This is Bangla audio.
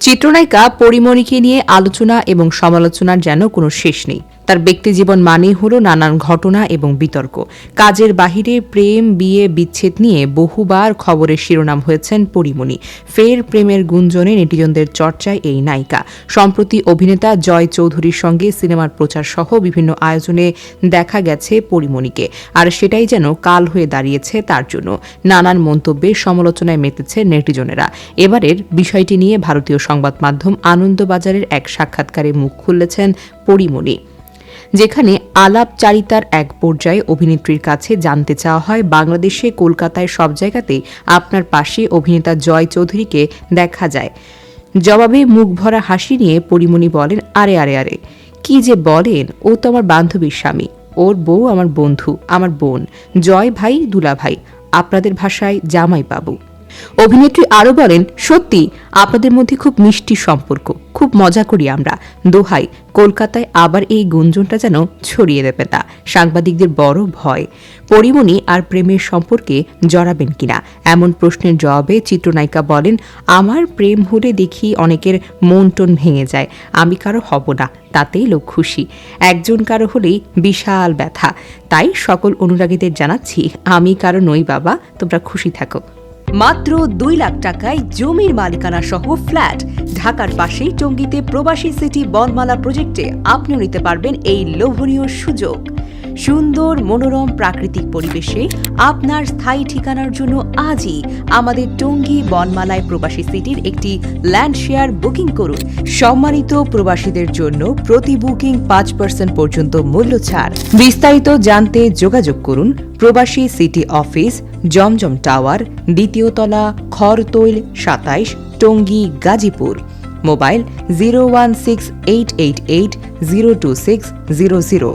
চিত্রনায়িকা পরিমণিকে নিয়ে আলোচনা এবং সমালোচনার যেন কোনো শেষ নেই। তার ব্যক্তিজীবন মানেই হলো নানান ঘটনা এবং বিতর্ক। কাজের বাহিরে প্রেম, বিয়ে, বিচ্ছেদ নিয়ে বহুবার খবরের শিরোনাম হয়েছেন পরিমণি। ফের প্রেমের গুঞ্জনে নেটিজনদের চর্চায় এই নায়িকা। সম্প্রতি অভিনেতা জয় চৌধুরীর সঙ্গে সিনেমার প্রচার সহ বিভিন্ন আয়োজনে দেখা গেছে পরিমণিকে, আর সেটাই যেন কাল হয়ে দাঁড়িয়েছে তার জন্য। নানান মন্তব্যে সমালোচনায় মেতেছে নেটিজনেরা। এবারের বিষয়টি নিয়ে ভারতীয় সংবাদ মাধ্যম আনন্দবাজারের এক সাক্ষাৎকারে মুখ খুলেছেন পরিমণি, যেখানে আলাপচারিতার এক পর্যায়ে অভিনেত্রীর কাছে জানতে চাওয়া হয়, বাংলাদেশে কলকাতায় সব জায়গাতেই আপনার পাশে অভিনেতা জয় চৌধুরীকে দেখা যায়। জবাবে মুখ ভরা হাসি নিয়ে পরিমণি বলেন, আরে আরে আরে কি যে বলেন, ও তো আমার বান্ধবীর স্বামী, ওর বউ আমার বন্ধু, আমার বোন, জয় ভাই দুলা ভাই, আপনাদের ভাষায় জামাই বাবু। অভিনেত্রী আরও বলেন, সত্যি আপনাদের মধ্যে খুব মিষ্টি সম্পর্ক, খুব মজা করি আমরা। দোহাই, কলকাতায় আবার এই গুঞ্জনটা যেন ছড়িয়ে দেবে না। সাংবাদিকদের বড় ভয় পরিমণি আর প্রেমের সম্পর্কে জড়াবেন কিনা। এমন প্রশ্নের জবাবে চিত্রনায়িকা বলেন, আমার প্রেম হলে দেখি অনেকের মন টন ভেঙে যায়, আমি কারো হব না, তাতেই লোক খুশি। একজন কারো হলেই বিশাল ব্যথা। তাই সকল অনুরাগীদের জানাচ্ছি, আমি কারো নই বাবা, তোমরা খুশি থাকো। মাত্র 2 লাখ টাকায় জমির মালিকানা সহ ফ্ল্যাট। ঢাকার পাশেই টঙ্গীতে প্রবাসী সিটি বনমালা প্রজেক্টে আপনিও নিতে পারবেন এই লোভনীয় সুযোগ। সুন্দর মনোরম প্রাকৃতিক পরিবেশে আপনার স্থায়ী ঠিকানার জন্য আজই আমাদের টঙ্গী বনমালায় প্রবাসী সিটির একটি ল্যান্ড শেয়ার বুকিং করুন। সম্মানিত প্রবাসীদের জন্য প্রতি বুকিং 5% পর্যন্ত মূল্য ছাড়। বিস্তারিত জানতে যোগাযোগ করুন প্রবাসী সিটি অফিস, জমজম টাওয়ার, 2য় তলা, খরতৈল 27, টঙ্গী, গাজীপুর। মোবাইল 01688802600।